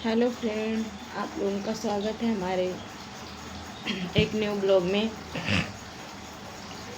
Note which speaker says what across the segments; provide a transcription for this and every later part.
Speaker 1: Hello friend, आप लोगों का स्वागत है हमारे एक न्यू ब्लॉग में।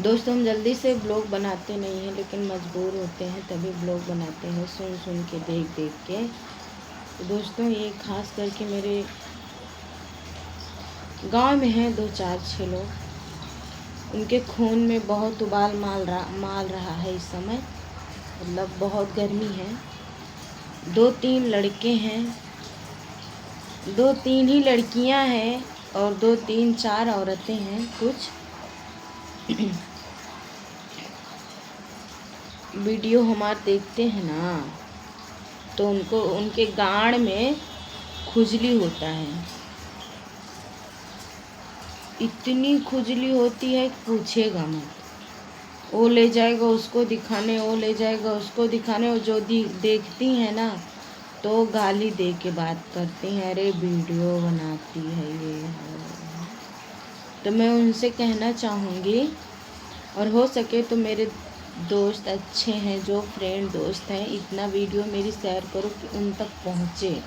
Speaker 1: दोस्तों, हम जल्दी से ब्लॉग बनाते नहीं हैं, लेकिन मजबूर होते हैं तभी ब्लॉग बनाते हैं, सुन सुन के, देख देख के। तो दोस्तों, ये खास करके मेरे गांव में हैं 2-4-6 लोग। उनके खून में बहुत उबाल माल रहा है इस समय। मतलब बहुत गर्मी है। 2-3 लड़के हैं, 2-3 ही लड़कियां हैं और 2-3-4 औरतें हैं। कुछ वीडियो हमारे देखते हैं ना, तो उनको उनके गाँड में खुजली होता है। इतनी खुजली होती है कि पूछेगा मत। वो ले जाएगा उसको दिखाने, वो ले जाएगा उसको दिखाने, और जो देखती है ना तो गाली दे के बात करती हैं, अरे वीडियो बनाती है ये है। तो मैं उनसे कहना चाहूँगी, और हो सके तो मेरे दोस्त अच्छे हैं, जो फ्रेंड दोस्त हैं, इतना वीडियो मेरी शेयर करो कि उन तक पहुँचे।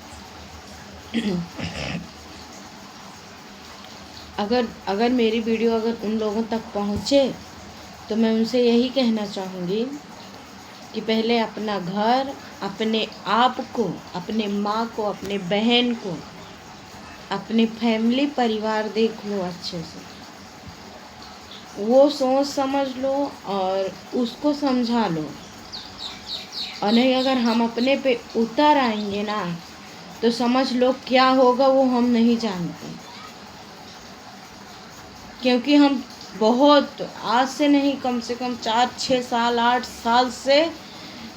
Speaker 1: अगर मेरी वीडियो अगर उन लोगों तक पहुँचे तो मैं उनसे यही कहना चाहूँगी कि पहले अपना घर, अपने आप को, अपने माँ को, अपने बहन को, अपने फैमिली परिवार देख लो अच्छे से। वो सोच समझ लो और उसको समझा लो। और नहीं, अगर हम अपने पे उतर आएंगे ना तो समझ लो क्या होगा वो हम नहीं जानते। क्योंकि हम बहुत आज से नहीं, कम से कम 4-6 साल 8 साल से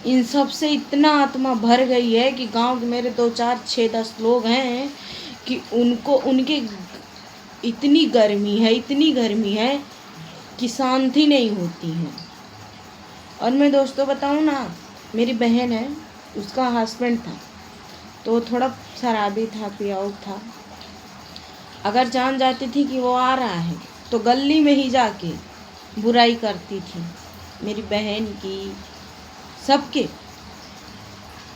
Speaker 1: इन सब से इतना आत्मा भर गई है कि गांव के मेरे 2-4-6-10 लोग हैं कि उनको उनके इतनी गर्मी है कि शांति नहीं होती है। और मैं दोस्तों बताऊं ना, मेरी बहन है, उसका हस्बैंड था तो थोड़ा शराबी था, पियाऊ था। अगर जान जाती थी कि वो आ रहा है तो गली में ही जाके बुराई करती थी, मेरी बहन की, सबके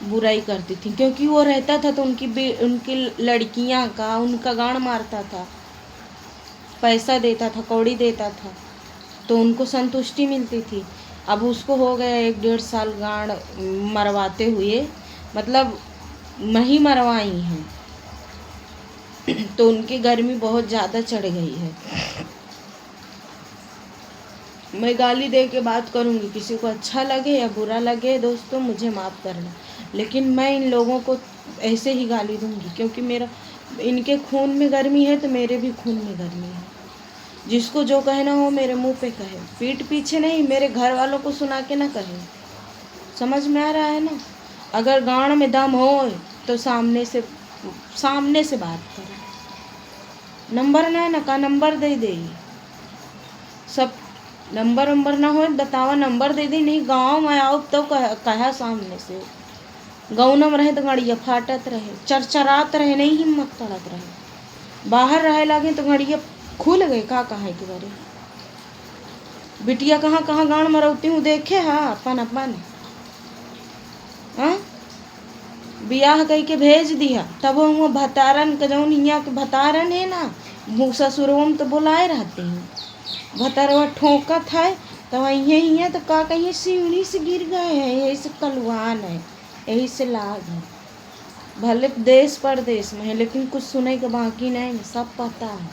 Speaker 1: बुराई करती थी। क्योंकि वो रहता था तो उनकी लड़कियां का उनका गांड मारता था, पैसा देता था, कौड़ी देता था, तो उनको संतुष्टि मिलती थी। अब उसको हो गया 1-1.5 साल गांड मरवाते हुए, मतलब मैं ही मरवाई हैं। तो उनकी गर्मी बहुत ज़्यादा चढ़ गई है। मैं गाली दे के बात करूँगी, किसी को अच्छा लगे या बुरा लगे दोस्तों मुझे माफ़ करना, लेकिन मैं इन लोगों को ऐसे ही गाली दूँगी। क्योंकि मेरा इनके खून में गर्मी है तो मेरे भी खून में गर्मी है। जिसको जो कहना हो मेरे मुंह पे कहे, पीठ पीछे नहीं, मेरे घर वालों को सुना के ना कहे। समझ में आ रहा है ना? अगर गाँड में दम हो तो सामने से बात करो। नंबर ना का नंबर दे दे, सब नंबर ना हो बतावा, नंबर दे दी, नहीं गाँव में आओ तो कहा सामने से। गाँव में रहे तो गड़िया फाटत रहे, चरचरात रहे, नहीं हिम्मत पड़त रहे। बाहर रहे लगे तो गड़िया खुल गए का कहा के बारे। बिटिया कहाँ कहाँ गाँड मरौती हूँ देखे हा अपन हाँ, बियाह कही के भेज दिया, तब वो भतारन का जौन हियाँ के भतारन है ना, ससुरों में तो बुलाए रहते हैं। भतरवा ठोकत है तो हियाँ तो का कहीं सीढ़ी से गिर गए हैं, यही से कलवान है, यही से लाग है। भले देश परदेश में है लेकिन कुछ सुने के बाकी नहीं, सब पता है,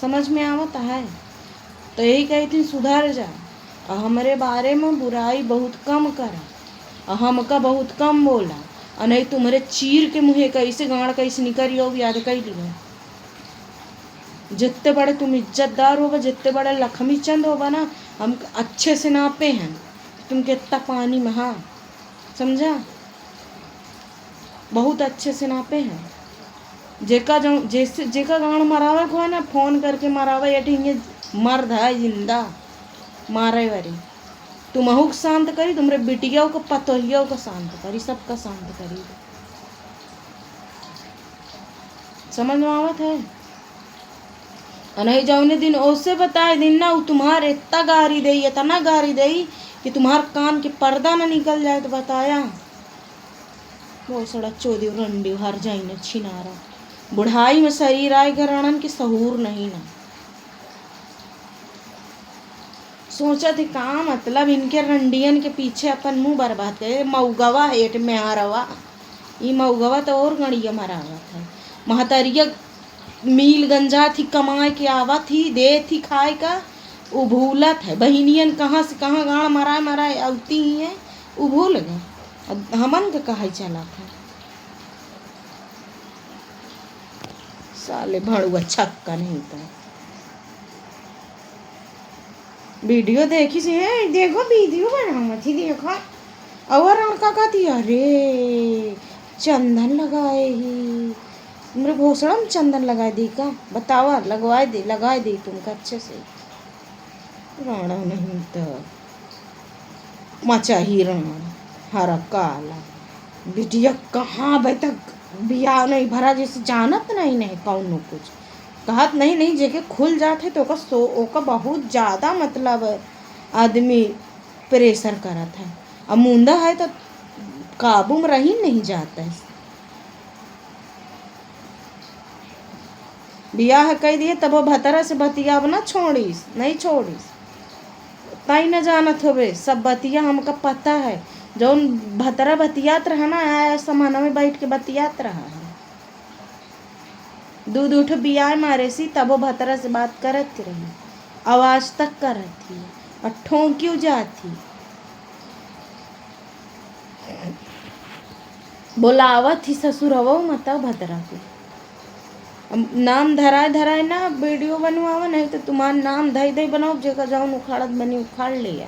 Speaker 1: समझ में आवता है। तो यही कही थी सुधर जा और हमारे बारे में बुराई बहुत कम करा और हमका बहुत कम बोला, और नहीं तुम्हारे चीर के मुँहे कैसे गाँड कैसे निकरियो याद कर लिया। जितने बड़े तुम इज्जतदार होगा, जितने बड़े लक्ष्मी चंद होगा ना, हम अच्छे से नापे हैं तुम कितना पानी में, हाँ समझा, बहुत अच्छे से नापे हैं। जेका गाँड मरावे को है ना, फोन करके मरावे, ये ठीक मर्द है जिंदा मारे वारी। तुमहू शांत करी, तुम्हारे बिटिया को पतोहिया को शांत करी, सबका शांत करी। समझ में आवत है? नहीं जाऊने दिन ओसे बताए दिन ना, तुम्हारे इतना गारी दे कि तुम्हार कान के पर्दा ना निकल जाए। तो बताया बहुत सड़ा चोदी रंडी हर जाई न छिनारा बुढ़ाई में शरीर आए गरणन की सहूर नहीं ना। सोचा थे का मतलब इनके रंडियन के पीछे अपन मुंह बर्बाद करे। मऊगवा एट में हारवा ई मऊगवा तो और गणिया मरावा था। महतरिया मील गंजा थी कमाए के आवा थी दे थी खाए का वो भूलत है। बहिनियन कहाँ से कहाँ गाड़ मराए मराए आवती ही है वो भूल गए। अब हमन का कहा चला था साले भड़ुआ छक्का नहीं था। वीडियो देखी से है देखो वीडियो बनावा थी देखो और का कहती अरे चंदन लगाए ही मेरे घोसड़ा में चंदन लगाए दी का बतावा लगाए दे तुमका अच्छे से राणा नहीं तो मचा ही राणा हरा काला बिटिया कहाँ भाई तक बिया नहीं भरा जैसे जानत नहीं कौन कुछ कहत नहीं जेके खुल जाते तो ओका बहुत ज़्यादा मतलब आदमी प्रेशर करत है। अब मुंदा है तो काबू में रही नहीं जाता है। बियाह कह दिए तब वो भतरा से बतिया ना छोड़ीस नहीं छोड़ीस ताई न जानत होवे सब बतिया हमका पता है। जौन भतरा बतियात रहा ना आया समाना में बैठ के बतियात रहा है। दूध उठ बियाह मारे सी तब वो भतरा से बात करत रही आवाज तक करत थी और ठोंक्यू जाती बोलावत थी ससुरवा मता भतरा को नाम धराए ना वीडियो बनवावा नहीं तो तुम्हारा नाम धई बनाओ जगह जाऊन उखाड़त बनी उखाड़ लिया।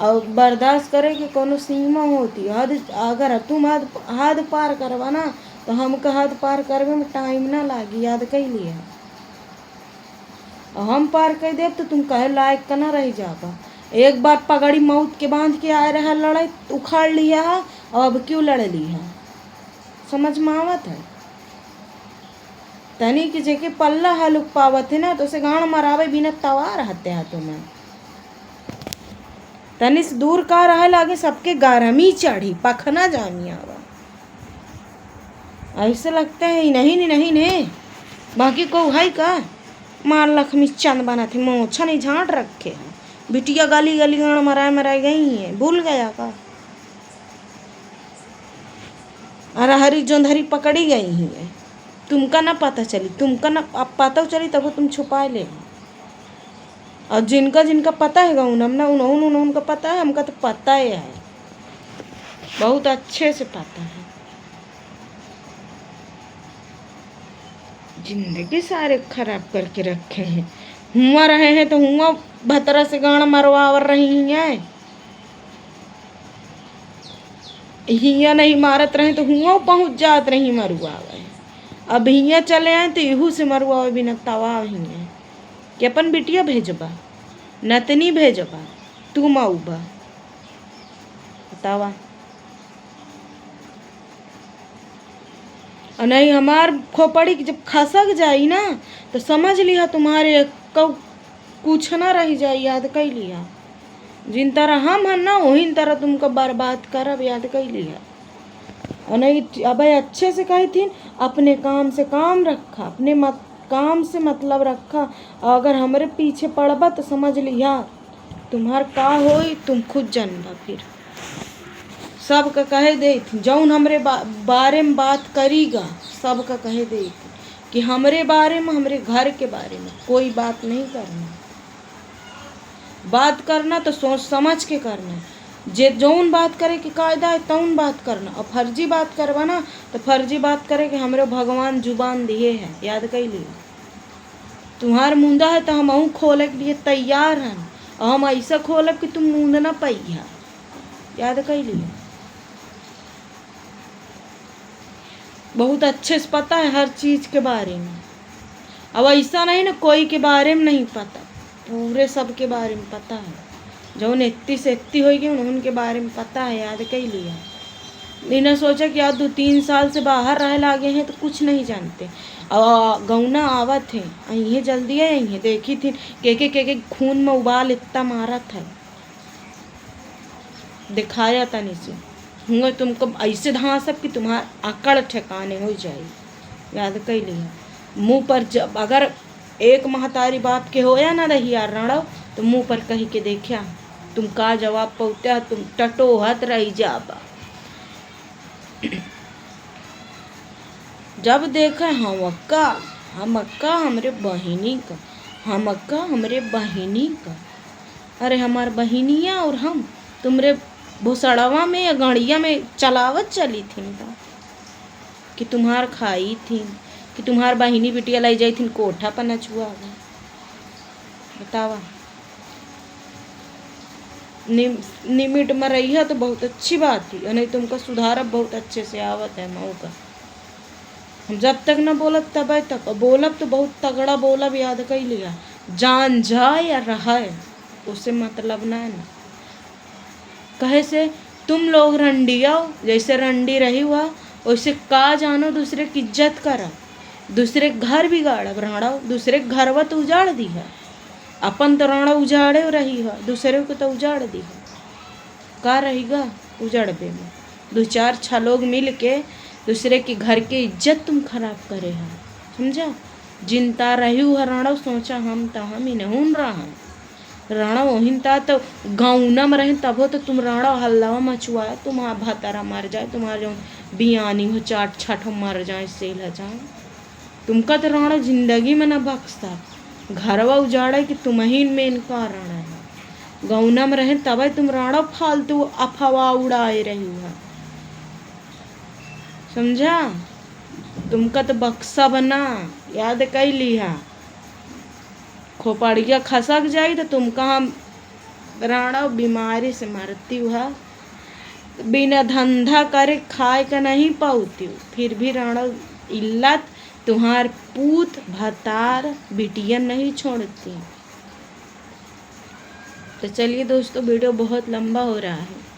Speaker 1: और बर्दाश्त करे कि कोनो सीमा होती हद अगर तुम हद पार करवा ना तो हमका हद पार करवे में टाइम ना लागी याद कई लिया। और हम पार कर देव तो तुम कहे लायक का ना रह जाबा। एक बार पगड़ी मौत के बांध के आए रहा लड़ाई उखाड़ लिया और अब क्यों लड़ लिया समझ में आवत है। तनी कि जेके पल्ला हलुक पावत है ना तो उसे गांड मरावे बिना तवा रहते हैं तुम्हें तनी से दूर का रहा लागे सबके गारमी चढ़ी पखना जामिया ऐसे लगता है नहीं बाकी को है का मार लक्ष्मी चंद बना थी मोछा नहीं झांट रखे हैं बिटिया गली गाँव मराए गई है भूल गया का अरे हरी जोंधरी पकड़ी गई है तुमका ना पता चली तुमका ना अब पता चली तब तुम छुपा ले। और जिनका पता है उनका पता है हमका तो पता है बहुत अच्छे से पता है। जिंदगी सारे खराब करके रखे हैं। हुआ रहे हैं तो हुआ भतरा से गाना मरवावर रही हैं हिया नहीं मारत रहे तो हुआ पहुँच जात रही मरुआवे। अब हिया चले आए तो इहू से मरुआवे बिना तवा ही है कि अपन बिटिया भेजबा नतनी भेजबा तुम आऊबा बतावा। और नहीं हमार खोपड़ी जब खसक जाई ना तो समझ लिया तुम्हारे कुछ ना रह जाई याद कर लिया। जिन तरह हम हैं ना वही तरह तुमको बर्बाद करब याद कर लिया। और नहीं अब अच्छे से कही थी अपने काम से काम रखा अपने काम से मतलब रखा। अगर हमारे पीछे पड़बा तो समझ लिया तुम्हार का होई तुम खुद जानबा। फिर सबका कहे दे थी जौन हमरे बारे में बात करीगा सबका कहे दे थी कि हमरे बारे में हमरे घर के बारे में कोई बात नहीं करना। बात करना तो सोच समझ के करना जे जौन बात करे कि कायदा है तौन बात करना। और फर्जी बात करवा ना तो फर्जी बात करे कि हमरे भगवान जुबान दिए हैं याद कर लिए। तुम्हार मुंदा है तो हम खोले के लिए तैयार हैं और हम ऐसा खोलब कि तुम मूंद ना पाइया याद कर लिए। बहुत अच्छे से पता है हर चीज़ के बारे में। अब ऐसा नहीं ना कोई के बारे में नहीं पता पूरे सब के बारे में पता है। जो इतनी से इतनी होगी उनके बारे में पता है याद कर लिया। इन्हें सोचा कि यार 2-3 साल से बाहर रह लागे हैं तो कुछ नहीं जानते। और गौना आवत थे अही जल्दी है यही देखी थी के खून में उबाल इतना मारा था दिखाया था नीचे हुए तुमको ऐसे धांसब कि तुम्हारा अकड़ ठिकाने हो जाए। याद कर लिया। मुँह पर जब अगर एक महतारी बाप के होया ना रही यार रणव, तो मुँह पर कही के देखा तुम का जवाब पौत्या, तुम टटोहत रही जाबा। जब देखा हम अक्का हमरे बहिनी का, हम अक्का हमरे बहिनी का। अरे हमार बहिनिया और हम तुमरे भोसड़वा में या गड़िया में चलावत चली थी कि तुम्हार खाई थी, कि तुम्हार बहिनी बिटिया लाई जाई थी कोठा पर नचुआ। बतावा। निमिट में रही है तो बहुत अच्छी बात थी, नहीं तुमको सुधारब बहुत अच्छे से आवत है मऊ का। हम जब तक न बोलब तब तक बोलब तो बहुत तगड़ा बोलब। याद कर लिया। जान जाए या रहे उससे मतलब ना है ना। कहे से तुम लोग रंडिया जैसे रंडी रही हुआ वैसे का जानो दूसरे की इज्जत करा, दूसरे घर बिगाड़ब राणा, दूसरे घरवा तो उजाड़ दी है। अपन तो राणा उजाड़े रही है, दूसरे को तो उजाड़ दी है। का रहेगा उजाड़बे में? दो चार छह लोग मिल के दूसरे के घर के इज्जत तुम खराब करे हो, समझा? जिनता रही है राणा सोचा हम तो हम ही नहीं रहा राणा वहीं था तो गाँवना में रहे तब हो तो तुम राणा हल्ला मचुआया, तुम्हारा भातारा मर जाए, तुम्हारा जो बियानी हो चाट छठ मर जाए सेल हो जाए। तुमका तो राणा जिंदगी में न बख्शता, घरवा उजाड़े कि तुम ही में इनका राणा है। गाँवना में रहे तब तुम राणा फालतू अफवाह उड़ाए रही हो, समझा? तुमका तो बक्सा बना। याद कर लिया। खोपड़िया खसक जाई तो तुम कहाँ राणा बीमारी से मरती हुआ, बिना धंधा करे खाए का नहीं पाती, फिर भी राणा इल्लत तुम्हार पूत भतार बिटिया नहीं छोड़ती। तो चलिए दोस्तों, वीडियो बहुत लंबा हो रहा है।